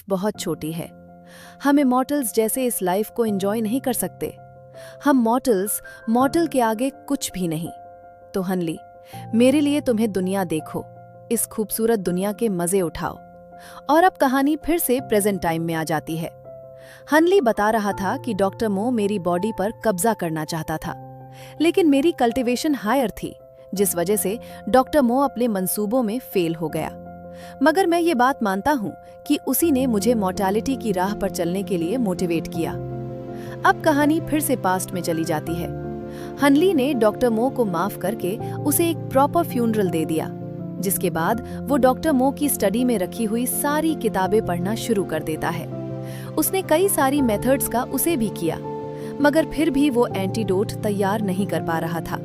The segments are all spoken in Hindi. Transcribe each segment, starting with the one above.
बहुत छोटी है। हम इमॉर्टल्स जैसे इस लाइफ को एंजॉय नहीं कर सकते। हम मॉर्टल के आगे कुछ भी नहीं। तो हनली, मेरे लिए तुम्हें दुनिया देखो, इस खूबसूरत दुनिया के मजे उठाओ। और अब कहानी फिर से प्रेजेंट टाइम में आ जाती है। हनली बता रहा था कि डॉक्टर मो मेरी बॉडी पर कब्जा करना चाहता था, लेकिन मेरी कल्टीवेशन हायर थी, जिस वजह से डॉक्टर मो अपने मंसूबों में फेल हो गया। मगर मैं ये बात मानता हूँ कि उसी ने मुझे मॉर्टैलिटी की राह पर चलने के लिए मोटिवेट किया। अब कहानी फिर से पास्ट में चली जाती है। हनली ने डॉक्टर मो को माफ करके उसे एक प्रॉपर फ्यूनरल दे दिया, जिसके बाद वो डॉक्टर मो की स्टडी में रखी हुई सारी किताबें पढ़ना शुरू कर देता है। उसने कई सारी मेथड्स का उसे भी किया, मगर फिर भी वो एंटीडोट तैयार नहीं कर पा रहा था।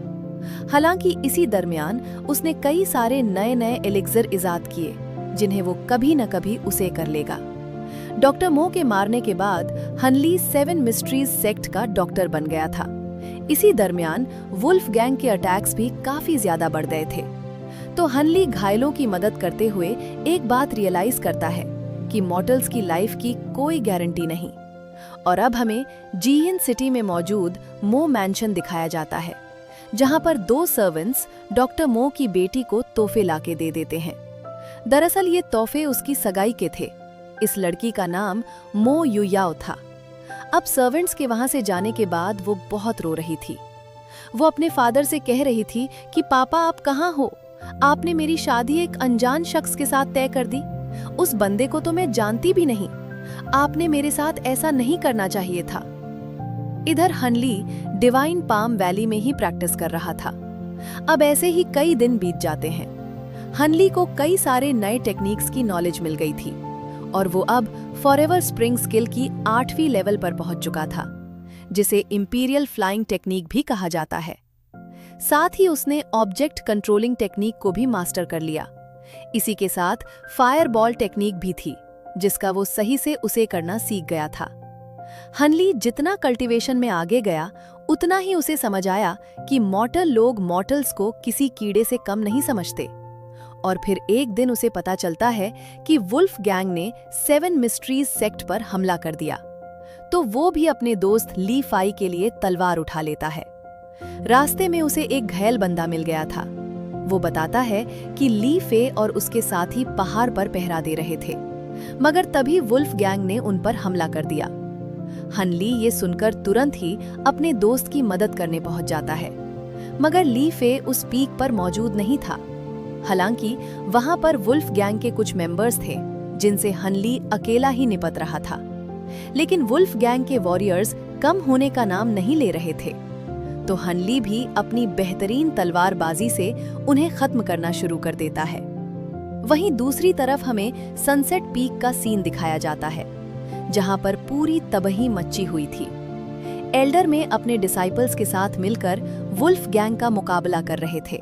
हालांकि इसी दरमियान उसने कई सारे नए नए एलिक्सर इजाद किए, जिन्हें वो कभी न कभी उसे कर लेगा। डॉक्टर मो के मारने के बाद हनली 7 मिस्ट्रीज सेक्ट का डॉक्टर बन गया था। इसी दरमियान वुल्फ गैंग के अटैक्स भी काफी ज्यादा बढ़ गए थे। तो हनली घायलों की मदद करते हुए एक बात रियलाइज करता है कि मॉर्टल्स की लाइफ की कोई गारंटी नहीं। और अब हमें जीएन सिटी में मौजूद मो मैंशन दिखाया जाता है, जहां पर 2 सर्वेंट्स डॉक्टर मो की बेटी को तोहफे लाके दे देते हैं। दरअसल ये तोहफे उसकी सगाई के थे। इस लड़की का नाम मो युयाओ था। अब सर्वेंट्स के वहां से जाने के बाद वो बहुत रो रही थी। वो अपने फादर से कह रही थी कि पापा आप कहाँ हो? आपने मेरी शादी एक अनजान शख्स के साथ तय कर दी। उस बंदे को तो मैं जानती भी नहीं। आपने मेरे साथ ऐसा नहीं करना चाहिए था। इधर हनली डिवाइन पाम वैली में ही प्रैक्टिस कर रहा था। अब ऐसे ही कई दिन बीत जाते हैं। हनली को कई सारे नए टेक्निक्स की नॉलेज मिल गई थी और वो अब फॉरएवर स्प्रिंग स्किल की 8वीं लेवल पर पहुंच चुका था, जिसे इंपीरियल फ्लाइंग टेक्निक भी कहा जाता है। साथ ही उसने ऑब्जेक्ट कंट्रोलिंग टेक्निक को भी मास्टर कर लिया। इसी के साथ फायरबॉल टेक्निक भी थी, जिसका वो सही से उसे करना सीख गया था। हनली जितना कल्टीवेशन में आगे गया, उतना ही उसे समझ आया कि मॉर्टल लोग मॉर्टल्स को किसी कीड़े से कम नहीं समझते। और फिर एक दिन उसे पता चलता है कि वुल्फ गैंग ने 7 मिस्ट्रीज सेक्ट पर हमला कर दिया। तो वो भी अपने दोस्त ली फाई के लिए तलवार उठा लेता है। रास्ते में उसे एक घायल बंदा मिल गया था। वो बताता है कि ली फे और उसके साथी पहाड़ पर पहरा दे रहे थे, मगर तभी वुल्फ गैंग ने उन पर हमला कर दिया। हनली ये सुनकर तुरंत ही अपने दोस्त की मदद करने पहुंच जाता है, मगर ली फे उस पीक पर मौजूद नहीं था। हालांकि वहां पर वुल्फ गैंग के कुछ मेंबर्स थे, जिनसे हनली अकेला ही निपट रहा था। लेकिन वुल्फ गैंग के वॉरियर्स कम होने का नाम नहीं ले रहे थे। तो हनली भी अपनी बेहतरीन तलवारबाजी से उन्हें खत्म करना शुरू कर देता है। वहीं दूसरी तरफ हमें सनसेट पीक का सीन दिखाया जाता है, जहां पर पूरी तबाही मची हुई थी। एल्डर में अपने डिसाइपल्स के साथ मिलकर वुल्फ गैंग का मुकाबला कर रहे थे,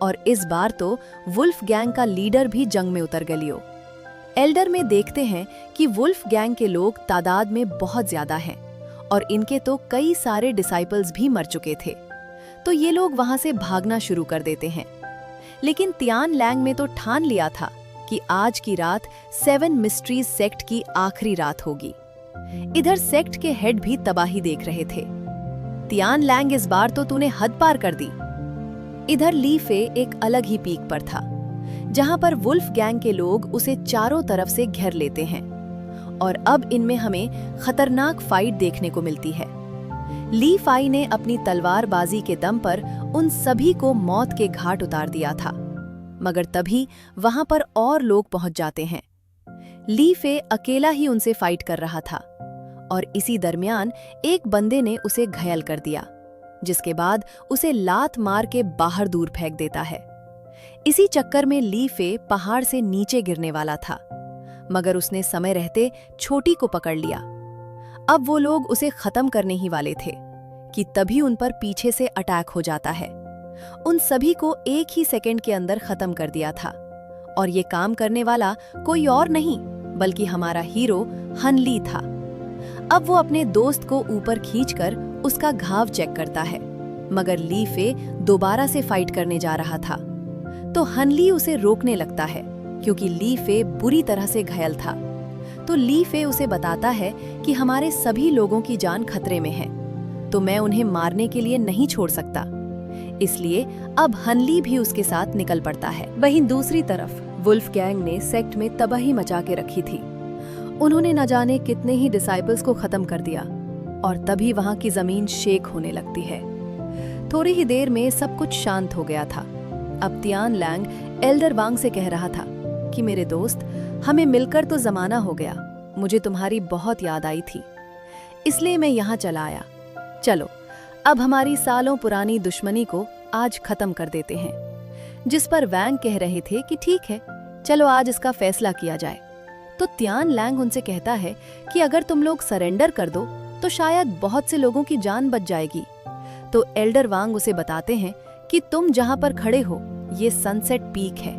और इस बार तो वुल्फ गैंग का लीडर भी जंग में उतर गलियो। एल्डर में देखते हैं कि वुल्फ गैंग के लोग तादाद में बहुत ज्यादा हैं, और इनके तो कई सारे डिसाइपल्स भी मर चुके थे। तो ये लोग वहां से भागना शुरू कर देते हैं। लेकिन तियान लैंग में तो ठान लिया था कि आज की रात 7 मिस्ट्रीज सेक्ट की आखिरी रात होगी। इधर सेक्ट के हेड भी तबाही देख रहे थे। तियान लैंग, इस बार तो तूने हद पार कर दी। इधर ली फे एक अलग ही पीक पर था, जहां पर वुल्फ गैंग के लोग उसे चारों तरफ से घेर लेते हैं, और अब इनमें हमें खतरनाक फाइट देखने को मिलती है। ली फाई ने अपनी तलवारबाजी के दम पर उन सभी को मौत के घाट उतार दिया था, मगर तभी वहां पर और लोग पहुंच जाते हैं। ली फे अकेला ही उनसे फाइट कर रहा था, और इसी दरमियान एक बंदे ने उसे घायल कर दिया, जिसके बाद उसे लात मार के बाहर दूर फेंक देता है। इसी चक्कर में ली फे पहाड़ से नीचे गिरने वाला था, मगर उसने समय रहते छोटी को पकड़ लिया। अब वो लोग उसे खत्म करने ही वाले थे कि तभी उन पर पीछे से अटैक हो जाता है। उन सभी को एक ही सेकंड के अंदर खत्म कर दिया था, और ये काम करने वाला कोई और नहीं बल्कि हमारा हीरो हनली था। अब वो अपने दोस्त को ऊपर खींचकर उसका घाव चेक करता है, मगर ली फे दोबारा से फाइट करने जा रहा था। तो हनली उसे रोकने लगता है, क्योंकि ली फे बुरी तरह से घायल था। तो ली फे उसे बताता है कि हमारे सभी लोगों की जान खतरे में है, तो मैं उन्हें मारने के लिए नहीं छोड़ सकता। इसलिए अब हनली भी उसके साथ निकल पड़ता है। वहीं दूसरी तरफ वुल्फ गैंग ने सेक्ट में तबाही मचा के रखी थी। उन्होंने न जाने कितने ही डिसाइपल्स को खत्म कर दिया और तभी वहां की जमीन शेक होने लगती है। थोड़ी ही देर में सब कुछ शांत हो गया था। अब तियान लैंग एल्डर वांग से कह रहा था कि मेरे दोस्त, हमें मिलकर तो जमाना हो गया, मुझे तुम्हारी बहुत याद आई थी, इसलिए मैं यहाँ चला आया। चलो अब हमारी सालों पुरानी दुश्मनी को आज खत्म कर देते हैं। जिस पर वैंग कह रहे थे कि ठीक है, चलो आज इसका फैसला किया जाए। तो तियान लैंग उनसे कहता है कि अगर तुम लोग सरेंडर कर दो तो शायद बहुत से लोगों की जान बच जाएगी। तो एल्डर वांग उसे बताते हैं कि तुम जहां पर खड़े हो ये सनसेट पीक है,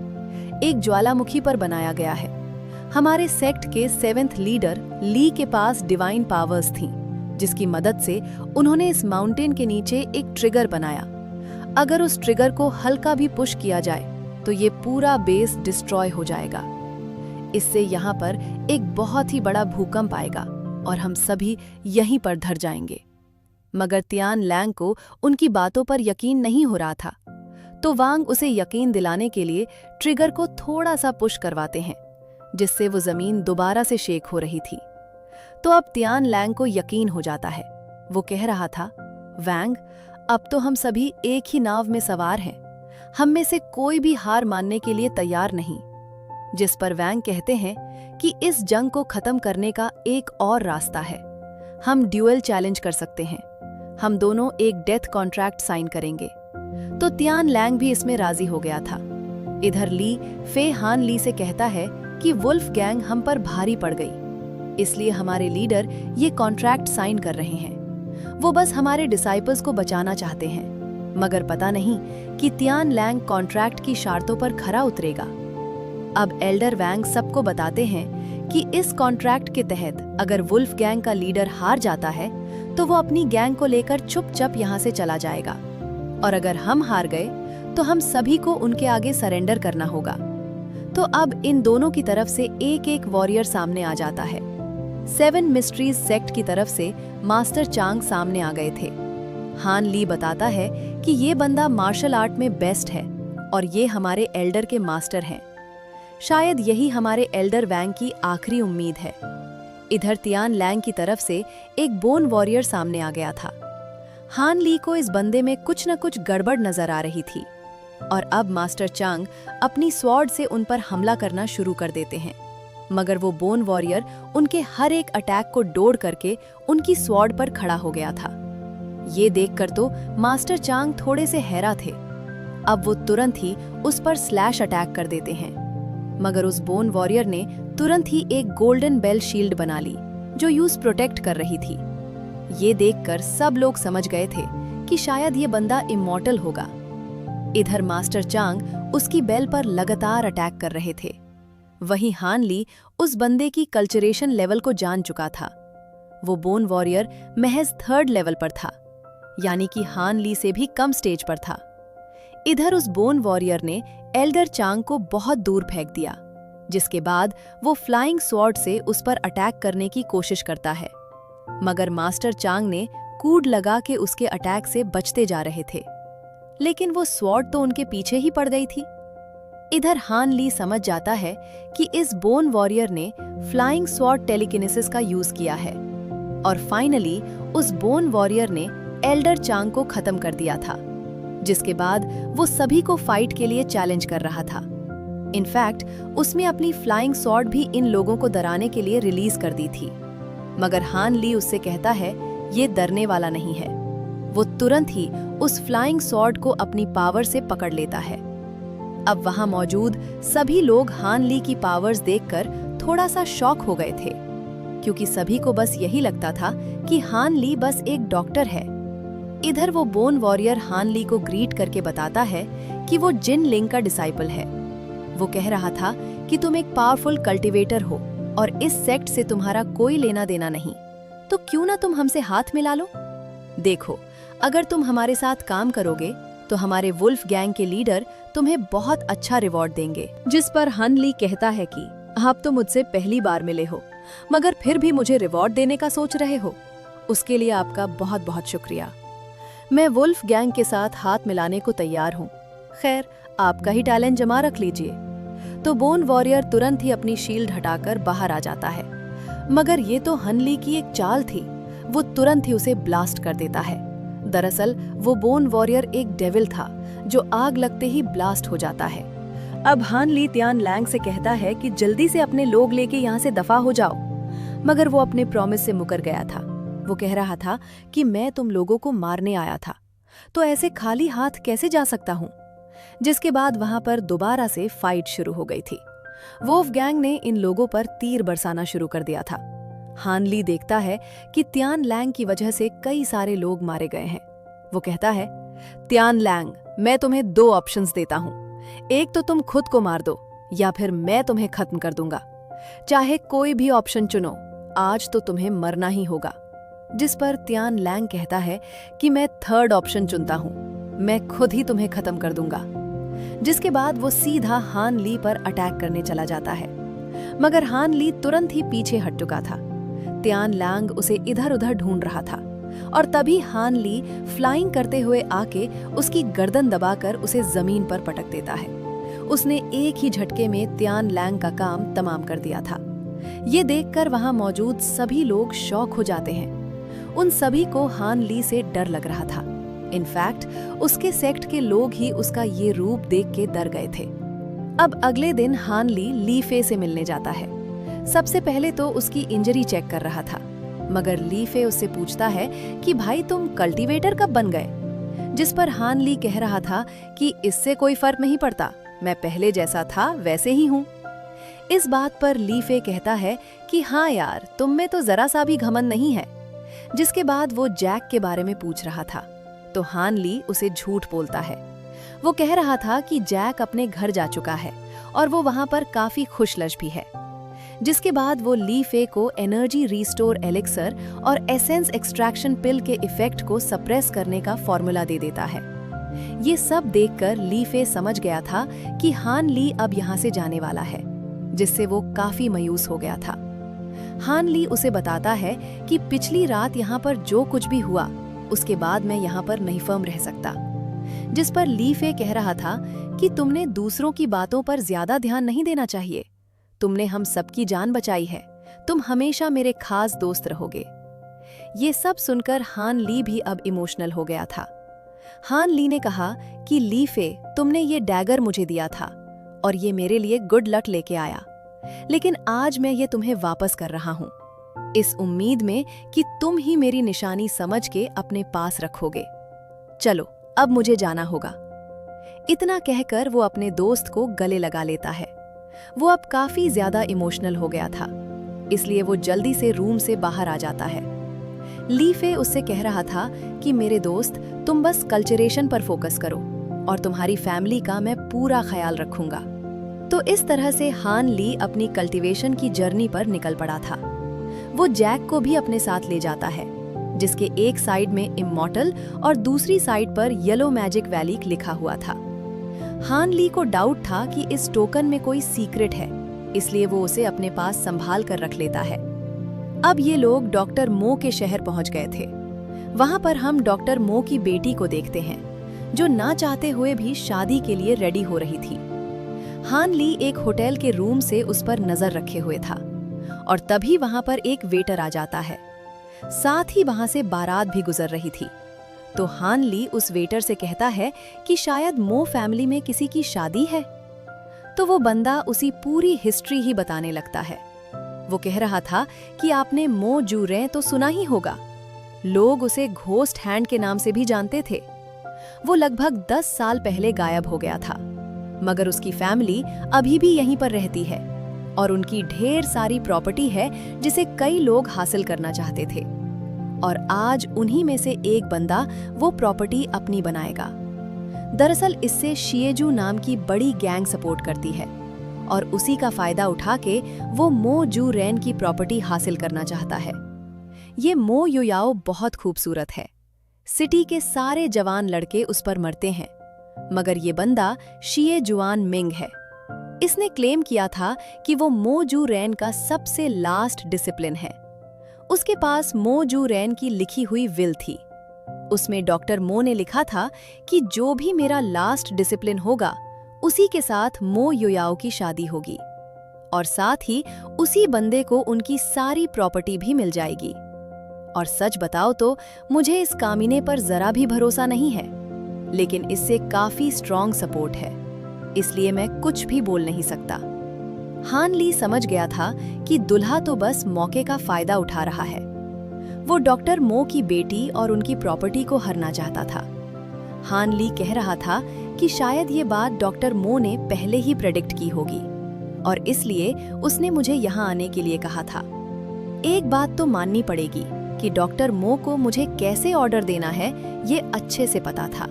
एक ज्वालामुखी पर बनाया गया है। हमारे सेक्ट के 7th लीडर ली के पास डिवाइन पावर्स थीं, जिसकी मदद से उन्होंने इस माउंटेन के नीचे एक ट्रिगर बनाया। अगर उस ट्रिगर को हल्का भी पुश किया जाए तो ये पूरा बेस डिस्ट्रॉय हो जाएगा। इससे यहाँ पर एक बहुत ही बड़ा भूकंप आएगा और हम सभी यहीं पर धर जाएंगे। मगर तियान लैंग को उनकी बातों पर यकीन नहीं हो रहा था, तो वांग उसे यकीन दिलाने के लिए ट्रिगर को थोड़ा सा पुश करवाते हैं, जिससे वो जमीन दोबारा से शेक हो रही थी। तो अब तियान लैंग को यकीन हो जाता है। वो कह रहा था, वैंग, अब तो हम सभी एक ही नाव में सवार हैं, हम में से कोई भी हार मानने के लिए तैयार नहीं। जिस पर वैंग कहते हैं कि इस जंग को खत्म करने का एक और रास्ता है, हम ड्यूअल चैलेंज कर सकते हैं, हम दोनों एक डेथ कॉन्ट्रैक्ट साइन करेंगे। तो तियान लैंग भी इसमें राजी हो गया था। इधर ली फे हान ली से कहता है कि वुल्फ गैंग हम पर भारी पड़ गई, इसलिए हमारे लीडर ये कॉन्ट्रैक्ट साइन कर रहे हैं। वो बस हमारे डिसाइपल्स को बचाना चाहते हैं, मगर पता नहीं कि तियान लैंग कॉन्ट्रैक्ट की शर्तों पर खरा उतरेगा। अब एल्डर वैंग सबको बताते हैं कि इस कॉन्ट्रैक्ट के तहत अगर वुल्फ गैंग का लीडर हार जाता है तो वो अपनी गैंग को लेकर चुपचाप यहाँ से चला जाएगा, और अगर हम हार गए तो हम सभी को उनके आगे सरेंडर करना होगा। तो अब इन दोनों की तरफ से एक एक वॉरियर सामने आ जाता है। 7 मिस्ट्रीज सेक्ट की तरफ से मास्टर चांग सामने आ गए थे। हान ली बताता है कि ये बंदा मार्शल आर्ट में बेस्ट है और ये हमारे एल्डर के मास्टर हैं। शायद यही हमारे एल्डर वैंग की आखिरी उम्मीद है। इधर तियान लैंग की तरफ से एक बोन वॉरियर सामने आ गया था। हान ली को इस बंदे में कुछ न कुछ गड़बड़ नजर आ रही थी और अब मास्टर चांग अपनी स्वॉर्ड से उन पर हमला करना शुरू कर देते हैं, मगर वो बोन वॉरियर उनके हर एक अटैक को डोड़ करके उनकी स्वॉर्ड पर खड़ा हो गया था। ये देखकर तो मास्टर चांग थोड़े से हैरान थे। अब वो तुरंत ही उस पर स्लैश अटैक कर देते हैं, मगर उस बोन वॉरियर ने तुरंत ही एक गोल्डन बेल शील्ड बना ली जो यूज प्रोटेक्ट कर रही थी। ये देखकर सब लोग समझ गए थे कि शायद ये बंदा इमॉर्टल होगा। इधर मास्टर चांग उसकी बेल पर लगातार अटैक कर रहे थे। वहीं हान ली उस बंदे की कल्चरेशन लेवल को जान चुका था। वो बोन वॉरियर महज 3rd लेवल पर था, यानी कि हान ली से भी कम स्टेज पर था। इधर उस बोन वॉरियर ने एल्डर चांग को बहुत दूर फेंक दिया, जिसके बाद वो फ्लाइंग स्वॉर्ड से उस पर अटैक करने की कोशिश करता है, मगर मास्टर चांग ने कूद लगा के उसके अटैक से बचते जा रहे थे, लेकिन वो स्वॉर्ड तो उनके पीछे ही पड़ गई थी। इधर हान ली समझ जाता है कि इस बोन वॉरियर ने फ्लाइंग स्वॉर्ड टेलीकिनेसिस का यूज किया है, और फाइनली उस बोन वॉरियर ने एल्डर चांग को खत्म कर दिया था, जिसके बाद वो सभी को फाइट के लिए चैलेंज कर रहा था। इनफैक्ट उसमें अपनी फ्लाइंग स्वॉर्ड भी इन लोगों को डराने के लिए रिलीज कर दी थी, मगर हान ली उससे कहता है ये डरने वाला नहीं है। वो तुरंत ही उस फ्लाइंग स्वॉर्ड को अपनी पावर से पकड़ लेता है। अब वहां मौजूद सभी लोग हान ली की पावर्स देखकर थोड़ा सा शॉक हो गए थे, क्योंकि सभी को बस यही लगता था कि हान ली बस एक डॉक्टर है। इधर वो बोन वॉरियर हान ली को ग्रीट करके बताता है कि वो जिन लिंग का डिसाइपल है। वो कह रहा था कि तुम एक पावरफुल कल्टीवेटर हो और इस सेक्ट से तुम्हारा कोई लेना देना नहीं, तो क्यों ना तुम हमसे हाथ मिला लो। देखो, अगर तुम हमारे साथ काम करोगे तो हमारे वुल्फ गैंग के लीडर तुम्हें बहुत अच्छा रिवॉर्ड देंगे। जिस पर हान ली कहता है कि आप तो मुझसे पहली बार मिले हो, मगर फिर भी मुझे रिवॉर्ड देने का सोच रहे हो। उसके लिए आपका बहुत बहुत शुक्रिया। मैं वुल्फ गैंग के साथ हाथ मिलाने को तैयार हूँ। खैर, आपका ही टैलेंट जमा रख लीजिए। तो बोन वॉरियर तुरंत ही अपनी शील्ड हटाकर बाहर आ जाता है, मगर ये तो हनली की एक चाल थी। वो तुरंत ही उसे ब्लास्ट कर देता है। दरअसल वो बोन वॉरियर एक डेविल था जो आग लगते ही ब्लास्ट हो जाता है। अब हान ली त्यान लैंग से कहता है कि जल्दी से अपने लोग लेके यहाँ से दफा हो जाओ, मगर वो अपने प्रॉमिस से मुकर गया था। वो कह रहा था कि मैं तुम लोगों को मारने आया था, तो ऐसे खाली हाथ कैसे जा सकता हूँ। जिसके बाद वहां पर दोबारा से फाइट शुरू हो गई थी। वोल्फ गैंग ने इन लोगों पर तीर बरसाना शुरू कर दिया था। हान ली देखता है कि त्यान लैंग की वजह से कई सारे लोग मारे गए हैं। वो कहता है, त्यान लैंग, मैं तुम्हें 2 ऑप्शंस देता हूँ। एक तो तुम खुद को मार दो, या फिर मैं तुम्हें खत्म कर दूंगा। चाहे कोई भी ऑप्शन चुनो, आज तो तुम्हें मरना ही होगा। जिस पर त्यान लैंग कहता है कि मैं 3rd ऑप्शन चुनता हूँ, मैं खुद ही तुम्हें खत्म कर दूंगा। जिसके बाद वो सीधा हान ली पर अटैक करने चला जाता है, मगर हान ली तुरंत ही पीछे हट चुका था। त्यान लैंग उसे इधर उधर ढूंढ रहा था और तभी हान ली फ्लाइंग करते हुए आके उसकी गर्दन दबाकर उसे जमीन पर पटक देता है। उसने एक ही झटके में त्यान लैंग का काम तमाम कर दिया था। ये देखकर वहां मौजूद सभी लोग शॉक हो जाते हैं। उन सभी को हान ली से डर लग रहा था। इनफैक्ट उसके सेक्ट के लोग ही उसका ये रूप देख के डर गए थे। अब अगले दिन हान ली ली फे से मिलने जाता है। सबसे पहले तो उसकी इंजरी चेक कर रहा था, मगर ली फे उससे पूछता है कि भाई तुम कल्टीवेटर कब बन गए। जिस पर हान ली कह रहा था कि इससे कोई फर्क नहीं पड़ता, मैं पहले जैसा था वैसे ही हूँ। इस बात पर ली फे कहता है कि हाँ यार, तुम में तो जरा सा भी घमंड नहीं है। जिसके बाद वो जैक के बारे में पूछ रहा था, तो हान ली उसे झूठ बोलता है। वो कह रहा था कि जैक अपने घर जा चुका है और वो वहां पर काफी खुशलश भी है। जिसके बाद वो ली फे को एनर्जी रीस्टोर एलिक्सर और एसेंस एक्सट्रैक्शन पिल के इफेक्ट को सप्रेस करने का फॉर्मूला दे देता है। ये सब देखकर ली फे समझ गया था कि हान ली अब यहाँ से जाने वाला है, जिससे वो काफी मायूस हो गया था। हान ली उसे बताता है कि पिछली रात यहाँ पर जो कुछ भी हुआ, उसके बाद मैं यहाँ पर नहीं फर्म रह सकता। जिस पर ली फे कह रहा था कि तुमने दूसरों की बातों पर ज्यादा ध्यान नहीं देना चाहिए। तुमने हम सबकी जान बचाई है, तुम हमेशा मेरे खास दोस्त रहोगे। ये सब सुनकर हान ली भी अब इमोशनल हो गया था। हान ली ने कहा कि ली फे, तुमने ये डैगर मुझे दिया था और ये मेरे लिए गुड लक लेके आया, लेकिन आज मैं ये तुम्हें वापस कर रहा हूँ, इस उम्मीद में कि तुम ही मेरी निशानी समझ के अपने पास रखोगे। चलो अब मुझे जाना होगा। इतना कहकर वो अपने दोस्त को गले लगा लेता है। वो अब काफी ज्यादा इमोशनल हो गया था, इसलिए वो जल्दी से रूम से बाहर आ जाता है। ली फे उससे कह रहा था कि मेरे दोस्त, तुम बस कल्चरेशन पर फोकस करो और तुम्हारी फैमिली का मैं पूरा ख्याल रखूंगा। तो इस तरह से हान ली अपनी कल्टीवेशन की जर्नी पर निकल पड़ा था। वो जैक को भी अपने साथ ले जाता है, जिसके एक साइड में इमॉर्टल और दूसरी साइड पर येलो मैजिक वैली लिखा हुआ था। हान ली को डाउट था कि इस टोकन में कोई सीक्रेट है, इसलिए वो उसे अपने पास संभाल कर रख लेता है। अब ये लोग डॉक्टर मो के शहर पहुंच गए थे। वहां पर हम डॉक्टर मो की बेटी को देखते हैं, जो ना चाहते हुए भी शादी के लिए रेडी हो रही थी। हान ली एक होटल के रूम से उस पर नजर रखे हुए था और तभी वहां पर एक वेटर आ जाता है। साथ ही वहां से बारात भी गुजर रही थी। तो हान ली उस वेटर से कहता है कि शायद मो फैमिली में किसी की शादी है। तो वो बंदा उसी पूरी हिस्ट्री ही बताने लगता है। वो कह रहा था कि आपने मो जूरे तो सुना ही होगा, लोग उसे घोस्ट हैंड के नाम से भी जानते थे। वो लगभग 10 साल पहले गायब हो गया था, मगर उसकी फैमिली अभी भी यहीं पर रहती है और उनकी ढेर सारी प्रॉपर्टी है जिसे कई लोग हासिल करना चाहते थे। और आज उन्हीं में से एक बंदा वो प्रॉपर्टी अपनी बनाएगा। दरअसल इससे शिएजू नाम की बड़ी गैंग सपोर्ट करती है और उसी का फायदा उठा के वो मो जू रैन की प्रॉपर्टी हासिल करना चाहता है। ये मो युयाओ बहुत खूबसूरत है। सिटी के सारे जवान लड़के उस पर मरते हैं, मगर ये बंदा शिए जुआन मिंग है। इसने क्लेम किया था कि वो मो जू रैन का सबसे लास्ट डिसिप्लिन है। उसके पास मो जू रैन की लिखी हुई विल थी। उसमें डॉक्टर मो ने लिखा था कि जो भी मेरा लास्ट डिसिप्लिन होगा उसी के साथ मो युयाओ की शादी होगी और साथ ही उसी बंदे को उनकी सारी प्रॉपर्टी भी मिल जाएगी। और सच बताओ तो मुझे इस कामीने पर जरा भी भरोसा नहीं है, लेकिन इससे काफी स्ट्रॉन्ग सपोर्ट है, इसलिए मैं कुछ भी बोल नहीं सकता। हान ली समझ गया था कि दुल्हा तो बस मौके का फायदा उठा रहा है। वो डॉक्टर मो की बेटी और उनकी प्रॉपर्टी को हरना चाहता था। हान ली कह रहा था कि शायद ये बात डॉक्टर मो ने पहले ही प्रेडिक्ट की होगी और इसलिए उसने मुझे यहाँ आने के लिए कहा था। एक बात तो माननी पड़ेगी कि डॉक्टर मो को मुझे कैसे ऑर्डर देना है ये अच्छे से पता था।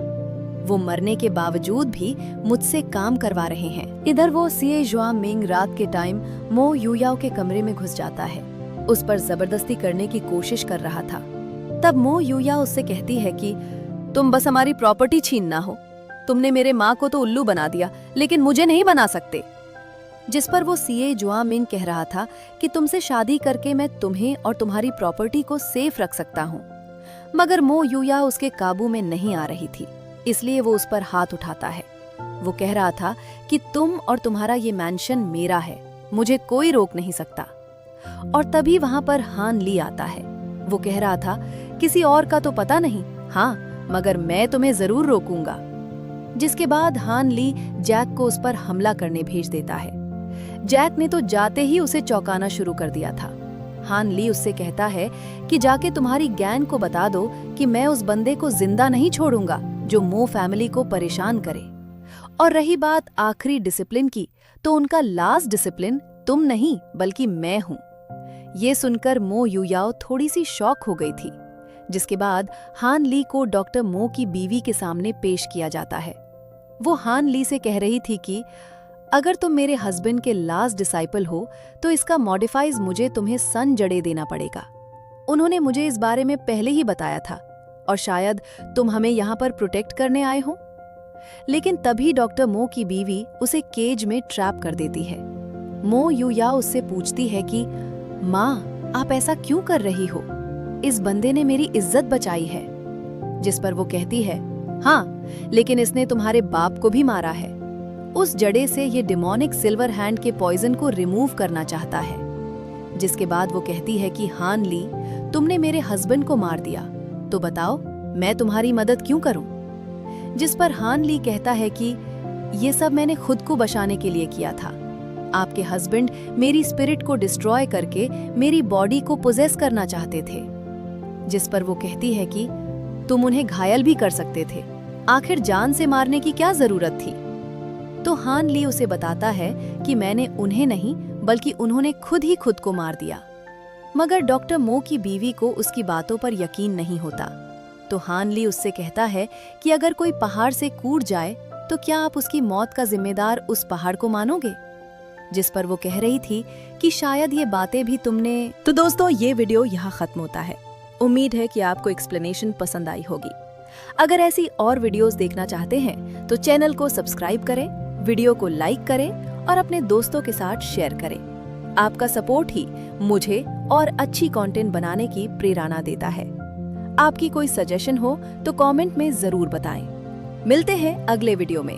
वो मरने के बावजूद भी मुझसे काम करवा रहे हैं। इधर वो सीए जुआ मिंग रात के टाइम मो युयाओ के कमरे में घुस जाता है। उस पर जबरदस्ती करने की कोशिश कर रहा था। तब मो युयाओ उससे कहती है कि तुम बस हमारी प्रॉपर्टी छीनना हो। तुमने मेरे माँ को तो उल्लू बना दिया, लेकिन मुझे नहीं बना सकते। जिस पर वो सीए जुआ मिंग कह रहा था कि तुमसे शादी करके मैं तुम्हें और तुम्हारी प्रॉपर्टी को सेफ रख सकता हूँ। मगर मो युयाओ उसके काबू में नहीं आ रही थी, इसलिए वो उस पर हाथ उठाता है। वो कह रहा था कि तुम और तुम्हारा ये मैंशन मेरा है, मुझे कोई रोक नहीं सकता। और तभी वहां पर हान ली आता है। वो कह रहा था किसी और का तो पता नहीं, हाँ, मगर मैं तुम्हें जरूर रोकूंगा। जिसके बाद हान ली जैक को उस पर हमला करने भेज देता है। जैक ने तो जाते ही उसे चौंकाना शुरू कर दिया था। हान ली उससे कहता है कि जाके तुम्हारी गैंग को बता दो कि मैं उस बंदे को जिंदा नहीं छोड़ूंगा जो मो फैमिली को परेशान करे। और रही बात आखिरी डिसिप्लिन की, तो उनका लास्ट डिसिप्लिन तुम नहीं बल्कि मैं हूं। ये सुनकर मो युयाओ थोड़ी सी शॉक हो गई थी। जिसके बाद हान ली को डॉक्टर मो की बीवी के सामने पेश किया जाता है। वो हान ली से कह रही थी कि अगर तुम मेरे हस्बैंड के लास्ट डिसाइपल हो तो इसका मॉडिफाइज मुझे तुम्हें सन जड़े देना पड़ेगा। उन्होंने मुझे इस बारे में पहले ही बताया था और शायद तुम हमें यहाँ पर प्रोटेक्ट करने आए हो। लेकिन तभी डॉक्टर मो की बीवी उसे केज में ट्रैप कर देती है। मो युयाओ उससे पूछती है कि माँ, आप ऐसा क्यों कर रही हो? इस बंदे ने मेरी इज्जत बचाई है। जिस पर वो कहती है, हाँ, लेकिन इसने तुम्हारे बाप को भी मारा है। उस जड़े से ये डिमोनिक सिल्वर हैंड के पॉइजन को रिमूव करना चाहता है। जिसके बाद वो कहती है कि हान ली, तुमने मेरे हस्बैंड को मार दिया, तो बताओ मैं तुम्हारी मदद क्यों करूं? जिस पर हान ली कहता है कि ये सब मैंने खुद को बचाने के लिए किया था। आपके हस्बैंड मेरी स्पिरिट को डिस्ट्रॉय करके मेरी बॉडी को पोजेस करना चाहते थे। जिस पर वो कहती है कि तुम उन्हें घायल भी कर सकते थे, आखिर जान से मारने की क्या जरूरत थी? तो हान ली उसे बताता है कि मैंने उन्हें नहीं बल्कि उन्होंने खुद ही खुद को मार दिया। मगर डॉक्टर मो की बीवी को उसकी बातों पर यकीन नहीं होता। तो हान ली उससे कहता है कि अगर कोई पहाड़ से कूद जाए तो क्या आप उसकी मौत का जिम्मेदार उस पहाड़ को मानोगे? जिस पर वो कह रही थी कि शायद ये बातें भी तुमने। तो दोस्तों, ये वीडियो यहाँ खत्म होता है। उम्मीद है कि आपको एक्सप्लेनेशन पसंद आई होगी। अगर ऐसी और वीडियोस देखना चाहते हैं तो चैनल को सब्सक्राइब करें, वीडियो को लाइक करें और अपने दोस्तों के साथ शेयर करें। आपका सपोर्ट ही मुझे और अच्छी कंटेंट बनाने की प्रेरणा देता है। आपकी कोई सजेशन हो तो कमेंट में जरूर बताएं। मिलते हैं अगले वीडियो में।